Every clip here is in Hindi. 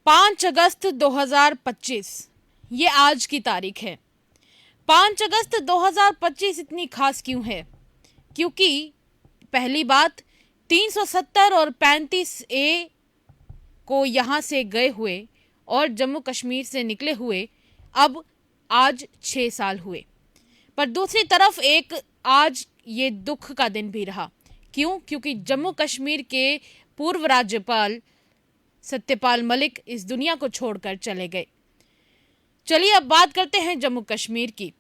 5 अगस्त 2025 ये आज की तारीख है। 5 अगस्त 2025 इतनी खास क्यों है? क्योंकि पहली बात 370 और 35A को यहाँ से गए हुए और जम्मू कश्मीर से निकले हुए अब आज 6 साल हुए। पर दूसरी तरफ एक आज ये दुख का दिन भी रहा। क्यों? क्योंकि जम्मू कश्मीर के पूर्व राज्यपाल सत्यपाल मलिक इस दुनिया को छोड़कर चले गए। चलिए अब बात करते हैं जम्मू कश्मीर की।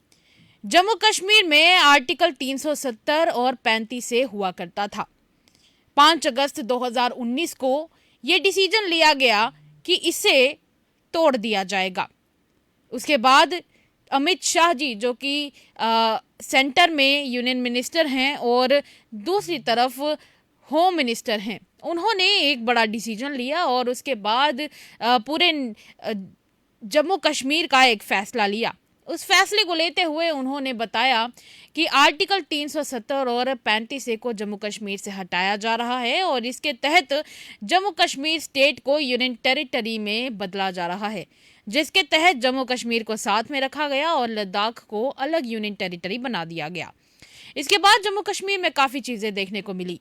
जम्मू कश्मीर में आर्टिकल 370 और 35A हुआ करता था। 5 अगस्त 2019 को ये डिसीजन लिया गया कि इसे तोड़ दिया जाएगा। उसके बाद अमित शाह जी जो कि सेंटर में यूनियन मिनिस्टर हैं और दूसरी तरफ होम मिनिस्टर हैं, उन्होंने एक बड़ा डिसीजन लिया और उसके बाद पूरे जम्मू कश्मीर का एक फैसला लिया। उस फैसले को लेते हुए उन्होंने बताया कि आर्टिकल 370 और 35A को जम्मू कश्मीर से हटाया जा रहा है और इसके तहत जम्मू कश्मीर स्टेट को यूनियन टेरिटरी में बदला जा रहा है, जिसके तहत जम्मू कश्मीर को साथ में रखा गया और लद्दाख को अलग यूनियन टेरिटरी बना दिया गया। इसके बाद जम्मू कश्मीर में काफ़ी चीज़ें देखने को मिली।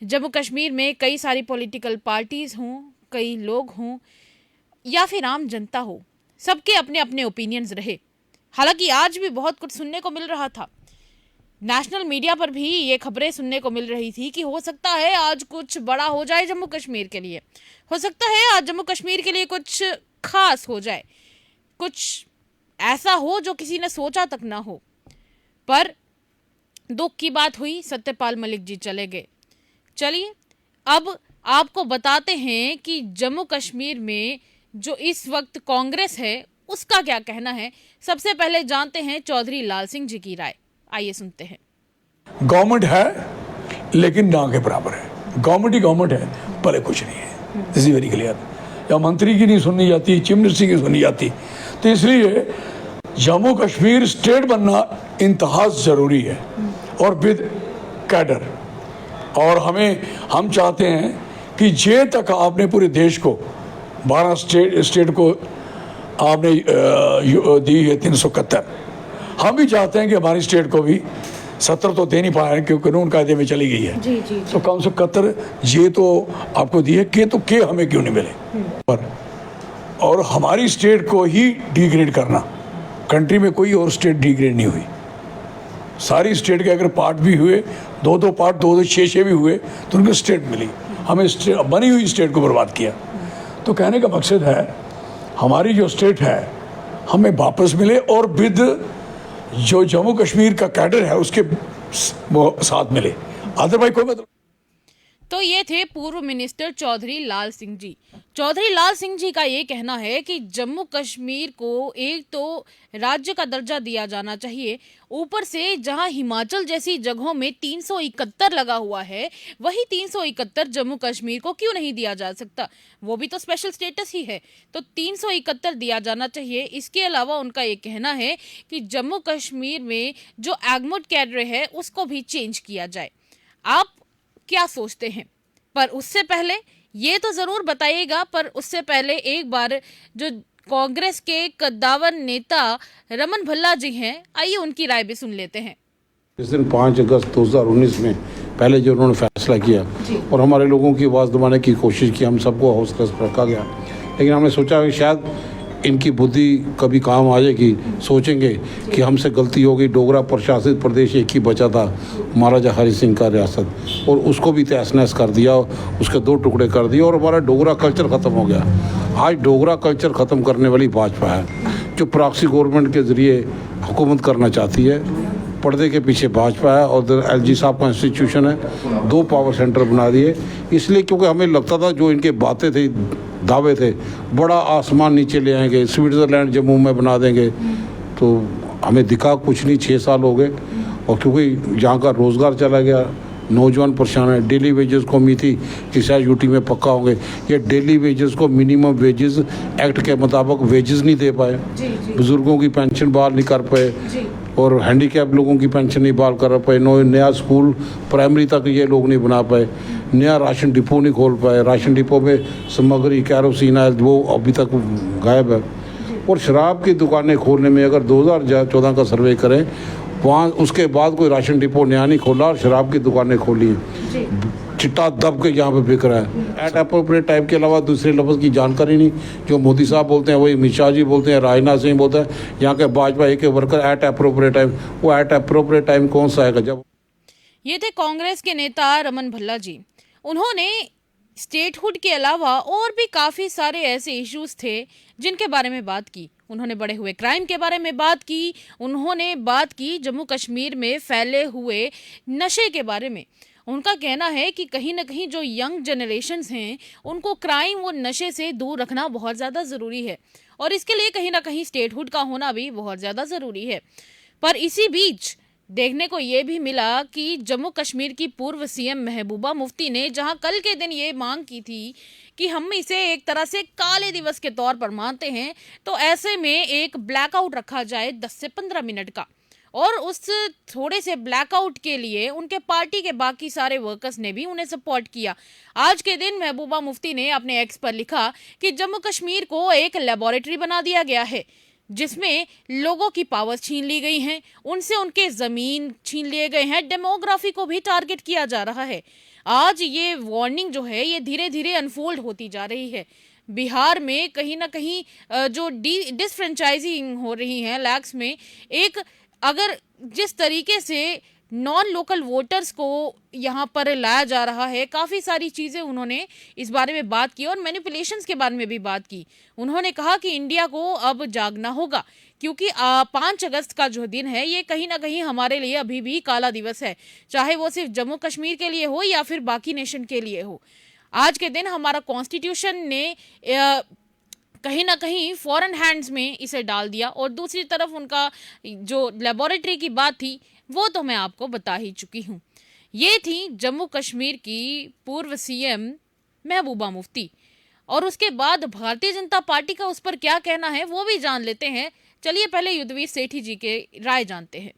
जम्मू कश्मीर में कई सारी पॉलिटिकल पार्टीज़ हों, कई लोग हों या फिर आम जनता हो, सबके अपने अपने ओपिनियंस रहे। हालांकि आज भी बहुत कुछ सुनने को मिल रहा था। नेशनल मीडिया पर भी ये खबरें सुनने को मिल रही थी कि हो सकता है आज कुछ बड़ा हो जाए जम्मू कश्मीर के लिए, हो सकता है आज जम्मू कश्मीर के लिए कुछ खास हो जाए, कुछ ऐसा हो जो किसी ने सोचा तक ना हो। पर दुख की बात हुई, सत्यपाल मलिक जी चले गए। चलिए अब आपको बताते हैं कि जम्मू कश्मीर में जो इस वक्त कांग्रेस है उसका क्या कहना है। सबसे पहले जानते हैं चौधरी लाल सिंह जी की राय। आइए सुनते हैं। गवर्नमेंट है लेकिन ना के बराबर है। गवर्नमेंट ही गवर्नमेंट है, भले कुछ नहीं है। This is very clear. या मंत्री की नहीं सुननी जाती, चीफ मिनिस्टर की सुननी जाती। तो इसलिए जम्मू कश्मीर स्टेट बनना इंतहा जरूरी है और विद कैडर। और हम चाहते हैं कि जे तक आपने पूरे देश को 12 स्टेट को आपने दी है 371, हम भी चाहते हैं कि हमारी स्टेट को भी 70 तो दे नहीं पाए क्योंकि कानून कायदे में चली गई है। जी। तो कम से 71 ये तो आपको दी है, के हमें क्यों नहीं मिले। पर और हमारी स्टेट को ही डिग्रेड करना, कंट्री में कोई और स्टेट डिग्रेड नहीं हुई। सारी स्टेट के अगर पार्ट भी हुए, दो पार्ट 6 भी हुए तो उनको स्टेट मिली। हमें बनी हुई स्टेट को बर्बाद किया। तो कहने का मकसद है हमारी जो स्टेट है हमें वापस मिले और विद जो जम्मू कश्मीर का कैडर है उसके साथ मिले, अदरवाइज कोई मतलब। तो ये थे पूर्व मिनिस्टर चौधरी लाल सिंह जी। चौधरी लाल सिंह जी का ये कहना है कि जम्मू कश्मीर को एक तो राज्य का दर्जा दिया जाना चाहिए, ऊपर से जहां हिमाचल जैसी जगहों में 371 लगा हुआ है, वही 371 जम्मू कश्मीर को क्यों नहीं दिया जा सकता? वो भी तो स्पेशल स्टेटस ही है, तो 371 दिया जाना चाहिए। इसके अलावा उनका ये कहना है कि जम्मू कश्मीर में जो एगमोट कैडर है उसको भी चेंज किया जाए। आप क्या सोचते हैं? पर उससे पहले ये तो जरूर बताइएगा, पर उससे पहले एक बार जो कांग्रेस के कद्दावर नेता रमन भल्ला जी हैं, आइए उनकी राय भी सुन लेते हैं। इस दिन 5 अगस्त 2019 में पहले जो उन्होंने फैसला किया और हमारे लोगों की आवाज़ दबाने की कोशिश की, हम सबको हौसला रखा गया, लेकिन हमने सोचा कि शायद इनकी बुद्धि कभी काम आ जाएगी। सोचेंगे कि हमसे गलती हो गई, डोगरा प्रशासित प्रदेश एक ही बचा था, महाराजा हरि सिंह का रियासत, और उसको भी तहस नहस कर दिया, उसके 2 टुकड़े कर दिए और हमारा डोगरा कल्चर ख़त्म हो गया। आज डोगरा कल्चर ख़त्म करने वाली भाजपा है जो प्रॉक्सी गवर्नमेंट के ज़रिए हुकूमत करना चाहती है। पर्दे के पीछे भाजपा है और उधर LG साहब का इंस्टीट्यूशन है। 2 पावर सेंटर बना दिए, इसलिए क्योंकि हमें लगता था जो इनके बातें थे, दावे थे, बड़ा आसमान नीचे ले आएंगे, स्विट्ज़रलैंड जम्मू में बना देंगे, तो हमें दिखा कुछ नहीं। 6 साल हो गए और क्योंकि यहाँ का रोज़गार चला गया, नौजवान परेशान है। डेली वेजेस को उम्मीद थी कि शायद यूटी में पक्का होंगे, ये डेली वेजेस को मिनिमम वेजेस एक्ट के मुताबिक वेजेस नहीं दे पाए, बुजुर्गों की पेंशन बहाल नहीं कर पाए और हैंडीकैप लोगों की पेंशन नहीं बहाल कर पाए, नया स्कूल प्राइमरी तक ये लोग नहीं बना पाए। नया राशन डिपो नहीं खोल पाए, राशन डिपो में सामग्री कैरोसिन आयल वो अभी तक गायब है। और शराब की दुकानें खोलने में अगर 2014 का सर्वे करें, वहाँ उसके बाद कोई राशन डिपो नया नहीं खोला और शराब की दुकानें खोली हैं। चिट्टा दब के यहाँ पे बिक रहा है। एट अप्रोप्रिएट टाइम के अलावा दूसरे लफ्ज़ की जानकारी नहीं। जो मोदी साहब बोलते हैं वही अमित शाह जी बोलते हैं, राजनाथ सिंह बोलते हैं, यहाँ के भाजपा के वर्कर एट अप्रोप्रिएट टाइम। वो एट अप्रोप्रिएट टाइम कौन सा आएगा? जब ये थे कांग्रेस के नेता रमन भल्ला जी। उन्होंने स्टेटहुड के अलावा और भी काफ़ी सारे ऐसे इश्यूज थे जिनके बारे में बात की। उन्होंने बढ़े हुए क्राइम के बारे में बात की, उन्होंने बात की जम्मू कश्मीर में फैले हुए नशे के बारे में। उनका कहना है कि कहीं ना कहीं जो यंग जनरेशन्स हैं उनको क्राइम और नशे से दूर रखना बहुत ज़्यादा ज़रूरी है और इसके लिए कहीं ना कहीं स्टेटहुड का होना भी बहुत ज़्यादा ज़रूरी है। पर इसी बीच देखने को ये भी मिला कि जम्मू कश्मीर की पूर्व सीएम महबूबा मुफ्ती ने जहां कल के दिन ये मांग की थी कि हम इसे एक तरह से काले दिवस के तौर पर मानते हैं, तो ऐसे में एक ब्लैकआउट रखा जाए 10 से 15 मिनट का। और उस थोड़े से ब्लैकआउट के लिए उनके पार्टी के बाकी सारे वर्कर्स ने भी उन्हें सपोर्ट किया। आज के दिन महबूबा मुफ्ती ने अपने एक्स पर लिखा कि जम्मू कश्मीर को एक लेबोरेटरी बना दिया गया है जिसमें लोगों की पावर्स छीन ली गई हैं, उनसे उनके ज़मीन छीन लिए गए हैं, डेमोग्राफी को भी टारगेट किया जा रहा है। आज ये वार्निंग जो है ये धीरे धीरे अनफोल्ड होती जा रही है। बिहार में कहीं ना कहीं जो डिसफ्रेंचाइजिंग हो रही है लैक्स में, एक अगर जिस तरीके से नॉन लोकल वोटर्स को यहाँ पर लाया जा रहा है, काफ़ी सारी चीज़ें उन्होंने इस बारे में बात की और मैनिपुलेशंस के बारे में भी बात की। उन्होंने कहा कि इंडिया को अब जागना होगा क्योंकि 5 अगस्त का जो दिन है ये कहीं ना कहीं हमारे लिए अभी भी काला दिवस है, चाहे वो सिर्फ जम्मू कश्मीर के लिए हो या फिर बाकी नेशन के लिए हो। आज के दिन हमारा कॉन्स्टिट्यूशन ने कहीं ना कहीं फॉरेन हैंड्स में इसे डाल दिया और दूसरी तरफ उनका जो लेबोरेटरी की बात थी वो तो मैं आपको बता ही चुकी हूँ। ये थी जम्मू कश्मीर की पूर्व सीएम महबूबा मुफ्ती और उसके बाद भारतीय जनता पार्टी का उस पर क्या कहना है वो भी जान लेते हैं। चलिए पहले युद्धवीर सेठी जी के राय जानते हैं।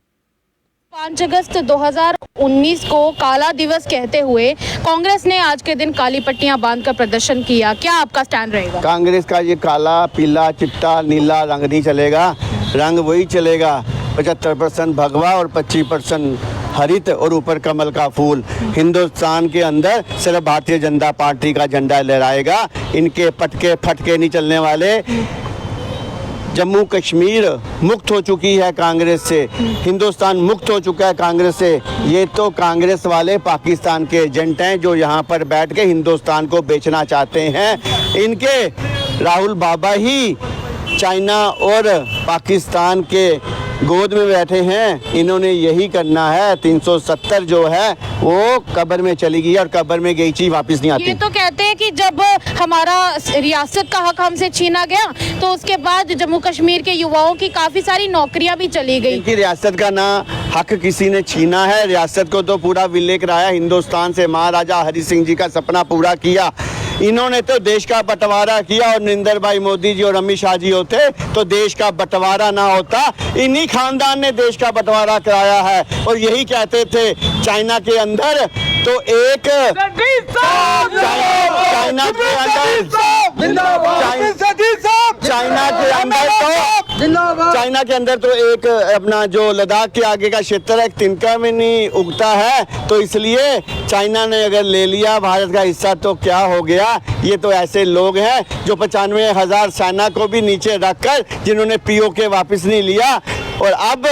5 अगस्त 2019 को काला दिवस कहते हुए कांग्रेस ने आज के दिन काली पट्टियां बांधकर प्रदर्शन किया, क्या आपका स्टैंड रहेगा? कांग्रेस का ये काला, पीला, चिट्टा, नीला रंग नहीं चलेगा। रंग वही चलेगा 75% भगवा और 25% हरित और ऊपर कमल का फूल। हिंदुस्तान के अंदर सिर्फ भारतीय जनता पार्टी का झंडा लहराएगा। इनके पटके फटके नहीं चलने वाले। जम्मू कश्मीर मुक्त हो चुकी है कांग्रेस से, हिंदुस्तान मुक्त हो चुका है कांग्रेस से। ये तो कांग्रेस वाले पाकिस्तान के एजेंट हैं जो यहाँ पर बैठ के हिंदुस्तान को बेचना चाहते हैं। इनके राहुल बाबा ही चाइना और पाकिस्तान के गोद में बैठे हैं। इन्होंने यही करना है। 370 जो है वो कब्र में चली गई और कब्र में गई चीज वापस नहीं आती। ये तो कहते हैं कि जब हमारा रियासत का हक हमसे छीना गया तो उसके बाद जम्मू कश्मीर के युवाओं की काफी सारी नौकरियां भी चली गई। इनकी रियासत का ना हक किसी ने छीना है। रियासत को तो पूरा विलय कराया। हिंदुस्तान से महाराजा हरि सिंह जी का सपना पूरा किया। इन्होंने तो देश का बंटवारा किया और नरेंद्र भाई मोदी जी और अमित शाह जी होते तो देश का बंटवारा ना होता। इन्हीं खानदान ने देश का बंटवारा कराया है। और यही कहते थे चाइना के अंदर तो एक चाइना के अंदर तो एक अपना जो लद्दाख के आगे का क्षेत्र है तिनका में नहीं उगता है। तो इसलिए चाइना ने अगर ले लिया भारत का हिस्सा तो क्या हो गया। ये तो ऐसे लोग हैं जो 95,000 सेना को भी नीचे रखकर जिन्होंने पीओके वापस नहीं लिया और अब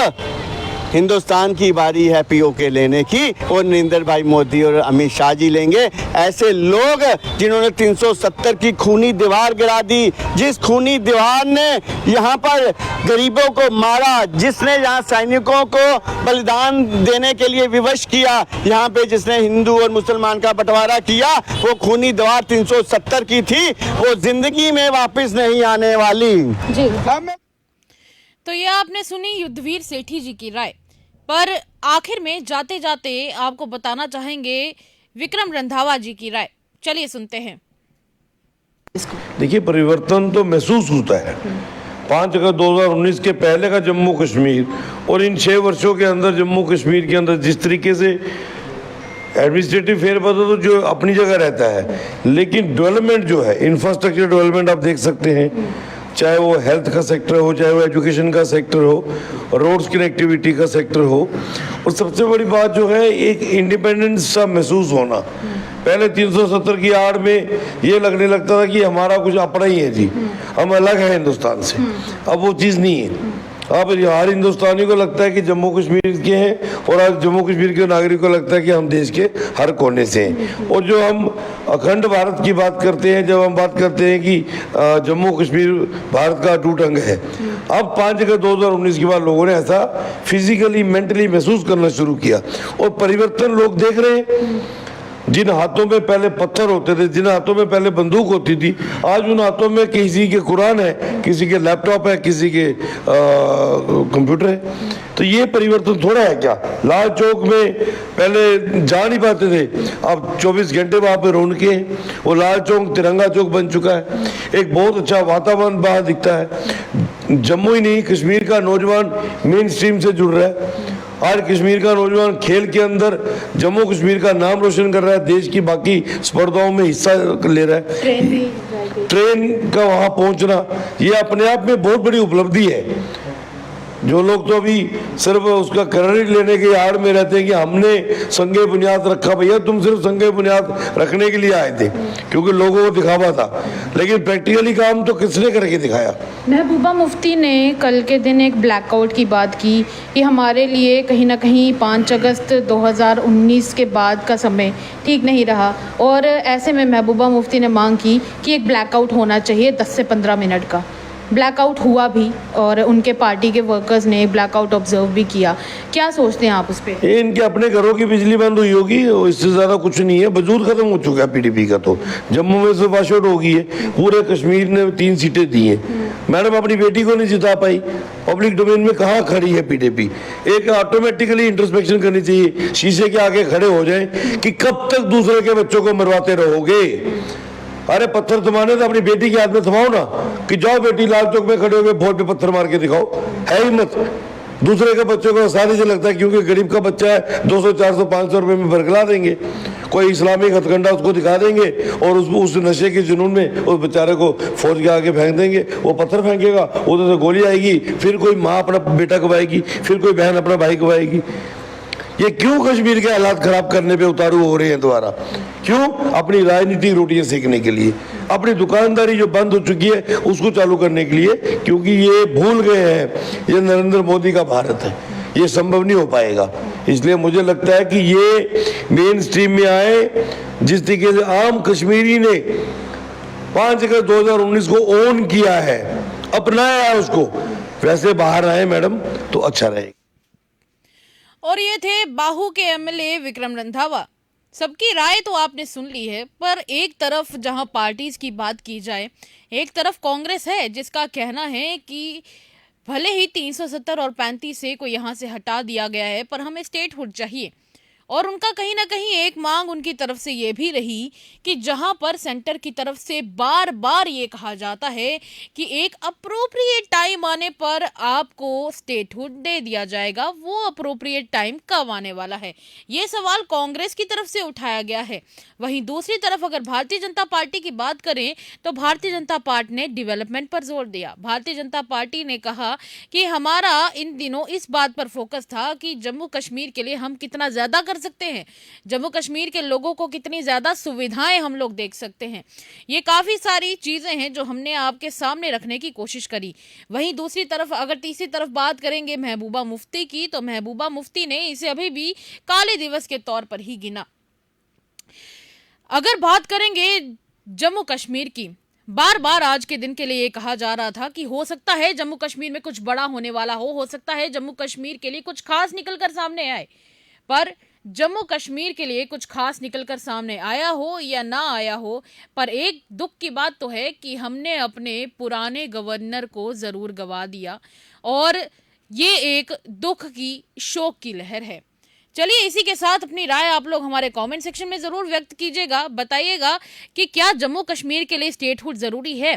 हिंदुस्तान की बारी है पीओके लेने की और नरेंद्र भाई मोदी और अमित शाह जी लेंगे। ऐसे लोग जिन्होंने 370 की खूनी दीवार गिरा दी, जिस खूनी दीवार ने यहाँ पर गरीबों को मारा, जिसने यहाँ सैनिकों को बलिदान देने के लिए विवश किया, यहाँ पे जिसने हिंदू और मुसलमान का बंटवारा किया, वो खूनी दीवार 370 की थी, वो जिंदगी में वापस नहीं आने वाली। जी। तो ये आपने सुनी युद्धवीर सेठी जी की राय। पर आखिर में जाते जाते आपको बताना चाहेंगे विक्रम रंधावा जी की राय। चलिए सुनते हैं। देखिए परिवर्तन तो महसूस होता है। 5 अगस्त 2019 के पहले का जम्मू कश्मीर और इन 6 वर्षों के अंदर जम्मू कश्मीर के अंदर जिस तरीके से एडमिनिस्ट्रेटिव फेरबदल तो जो अपनी जगह रहता है, लेकिन डेवलपमेंट जो है, इंफ्रास्ट्रक्चर डेवलपमेंट आप देख सकते हैं, चाहे वो हेल्थ का सेक्टर हो, चाहे वो एजुकेशन का सेक्टर हो, रोड्स कनेक्टिविटी का सेक्टर हो, और सबसे बड़ी बात जो है एक इंडिपेंडेंस सा महसूस होना। पहले 370 की आड़ में ये लगने लगता था कि हमारा कुछ अपना ही है जी, हम अलग हैं हिंदुस्तान से। अब वो चीज़ नहीं है। अब हर हिंदुस्तानी को लगता है कि जम्मू कश्मीर के हैं, और आज जम्मू कश्मीर के नागरिक को लगता है कि हम देश के हर कोने से हैं। और जो हम अखंड भारत की बात करते हैं, जब हम बात करते हैं कि जम्मू कश्मीर भारत का अटूट अंग है, अब 5 अगस्त 2019 के बाद लोगों ने ऐसा फिजिकली मेंटली महसूस करना शुरू किया, और परिवर्तन लोग देख रहे हैं। जिन हाथों में पहले पत्थर होते थे, जिन हाथों में पहले बंदूक होती थी, आज उन हाथों में किसी के कुरान है, किसी के लैपटॉप है, किसी के कंप्यूटर है। तो ये परिवर्तन थोड़ा है क्या? लाल चौक में पहले जा नहीं पाते थे, अब 24 घंटे वहाँ पे रौनकें हैं। वो लाल चौक तिरंगा चौक बन चुका है, एक बहुत अच्छा वातावरण बाहर दिखता है। जम्मू ही नहीं, कश्मीर का नौजवान मेन स्ट्रीम से जुड़ रहा है। आज कश्मीर का नौजवान खेल के अंदर जम्मू कश्मीर का नाम रोशन कर रहा है, देश की बाकी स्पर्धाओं में हिस्सा ले रहा है। ट्रेन का वहाँ पहुँचना ये अपने आप में बहुत बड़ी उपलब्धि है। जो लोग तो अभी सिर्फ उसका क्रेडिट लेने के आड़ में रहते हैं कि हमने संगे बुनियाद रखा, भैया तुम सिर्फ संगे बुनियाद रखने के लिए आए थे, क्योंकि लोगों को दिखावा था, लेकिन प्रैक्टिकली काम तो किसने करके दिखाया? महबूबा मुफ्ती ने कल के दिन एक ब्लैकआउट की बात की कि हमारे लिए कहीं ना कहीं 5 अगस्त 2019 के बाद का समय ठीक नहीं रहा, और ऐसे में महबूबा मुफ्ती ने मांग की कि एक ब्लैकआउट होना चाहिए 10 से 15 मिनट का। ब्लैकआउट हुआ भी, और उनके पार्टी के वर्कर्स ने ब्लैकआउट ऑब्जर्व भी किया। क्या सोचते हैं आप उस पर? ये इनके अपने घरों की बिजली बंद हुई होगी, इससे ज़्यादा कुछ नहीं है। वजूद खत्म हो चुका है पीडीपी का। तो जम्मू में से वॉश आउट हो गई है, पूरे कश्मीर ने 3 सीटें दी हैं। मैडम अपनी बेटी को नहीं जिता पाई, पब्लिक डोमेन में कहाँ खड़ी है पीडीपी? एक ऑटोमेटिकली इंट्रोस्पेक्शन करनी चाहिए, शीशे के आगे खड़े हो जाए कि कब तक दूसरे के बच्चों को मरवाते रहोगे। अरे पत्थर थमाने तो अपनी बेटी के हाथ में थमाओ ना, कि जाओ बेटी लाल चौक में खड़े होकर वोट पे पत्थर मार के दिखाओ। है हिम्मत? दूसरे के बच्चों को आसानी से लगता है क्योंकि गरीब का बच्चा है, 200 400 500 रुपए में बरगला देंगे, कोई इस्लामिक हथकंडा उसको दिखा देंगे, और उस नशे के जुनून में उस बेचारे को फौज के आगे फेंक देंगे। वो पत्थर फेंकेगा, उधर से गोली आएगी, फिर कोई माँ अपना बेटा गवाएगी, फिर कोई बहन अपना भाई गवाएगी। ये क्यों कश्मीर के हालात खराब करने पे उतारू हो रहे हैं दोबारा? क्यों? अपनी राजनीतिक रोटियां सेकने के लिए, अपनी दुकानदारी जो बंद हो चुकी है उसको चालू करने के लिए, क्योंकि ये भूल गए हैं ये नरेंद्र मोदी का भारत है, ये संभव नहीं हो पाएगा। इसलिए मुझे लगता है कि ये मेन स्ट्रीम में आए। जिस तरीके से आम कश्मीरी ने 5 अगस्त 2019 को ओन किया है, अपनाया है उसको, वैसे बाहर आए मैडम तो अच्छा रहेगा। और ये थे बाहू के एमएलए विक्रम रंधावा। सबकी राय तो आपने सुन ली है, पर एक तरफ जहां पार्टीज की बात की जाए, एक तरफ कांग्रेस है जिसका कहना है कि भले ही 370 और 35 से को यहां से हटा दिया गया है, पर हमें स्टेटहुड चाहिए। और उनका कहीं ना कहीं एक मांग उनकी तरफ से ये भी रही कि जहां पर सेंटर की तरफ से बार बार ये कहा जाता है कि एक अप्रोप्रिएट टाइम आने पर आपको स्टेटहुड दे दिया जाएगा, वो अप्रोप्रिएट टाइम कब आने वाला है, ये सवाल कांग्रेस की तरफ से उठाया गया है। वहीं दूसरी तरफ अगर भारतीय जनता पार्टी की बात करें तो भारतीय जनता पार्टी ने डेवलपमेंट पर जोर दिया। भारतीय जनता पार्टी ने कहा कि हमारा इन दिनों इस बात पर फोकस था कि जम्मू कश्मीर के लिए हम कितना ज्यादा कर सकते हैं, जम्मू कश्मीर के लोगों को कितनी ज्यादा सुविधाएं हम लोग देख सकते हैं। ये काफी सारी चीजें हैं जो हमने आपके सामने रखने की कोशिश करी। वहीं दूसरी तरफ अगर तीसरी तरफ बात करेंगे महबूबा मुफ्ती की, तो महबूबा मुफ्ती ने इसे अभी भी काले दिवस के तौर पर ही गिना। अगर बात करेंगे जम्मू कश्मीर की, बार बार आज के दिन के लिए ये कहा जा रहा था कि हो सकता है जम्मू कश्मीर में कुछ बड़ा होने वाला हो सकता है जम्मू कश्मीर के लिए कुछ खास निकलकर सामने आए। पर जम्मू कश्मीर के लिए कुछ खास निकलकर सामने आया हो या ना आया हो, पर एक दुख की बात तो है कि हमने अपने पुराने गवर्नर को जरूर गवा दिया, और ये एक दुख की, शोक की लहर है। चलिए इसी के साथ अपनी राय आप लोग हमारे कमेंट सेक्शन में जरूर व्यक्त कीजिएगा। बताइएगा कि क्या जम्मू कश्मीर के लिए स्टेटहुड जरूरी है,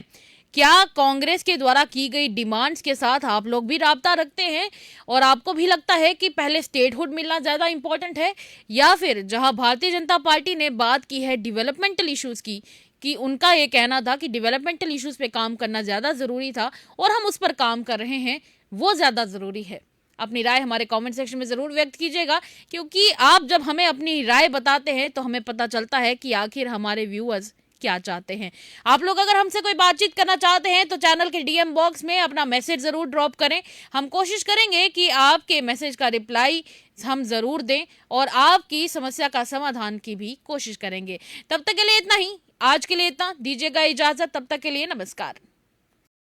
क्या कांग्रेस के द्वारा की गई डिमांड्स के साथ आप लोग भी राब्ता रखते हैं और आपको भी लगता है कि पहले स्टेटहुड मिलना ज़्यादा इंपॉर्टेंट है, या फिर जहां भारतीय जनता पार्टी ने बात की है डेवलपमेंटल इश्यूज़ की, कि उनका ये कहना था कि डेवलपमेंटल इश्यूज़ पे काम करना ज़्यादा ज़रूरी था और हम उस पर काम कर रहे हैं, वो ज़्यादा ज़रूरी है? अपनी राय हमारे कमेंट सेक्शन में ज़रूर व्यक्त कीजिएगा, क्योंकि आप जब हमें अपनी राय बताते हैं तो हमें पता चलता है कि आखिर हमारे व्यूअर्स क्या चाहते हैं। आप लोग अगर हमसे कोई बातचीत करना चाहते हैं तो चैनल के डीएम बॉक्स में अपना मैसेज ज़रूर ड्रॉप करें। हम कोशिश करेंगे कि आपके मैसेज का रिप्लाई हम ज़रूर दें और आपकी समस्या का समाधान की भी कोशिश करेंगे। तब तक के लिए इतना ही, आज के लिए इतना, दीजिएगा इजाज़त। तब तक के लिए नमस्कार।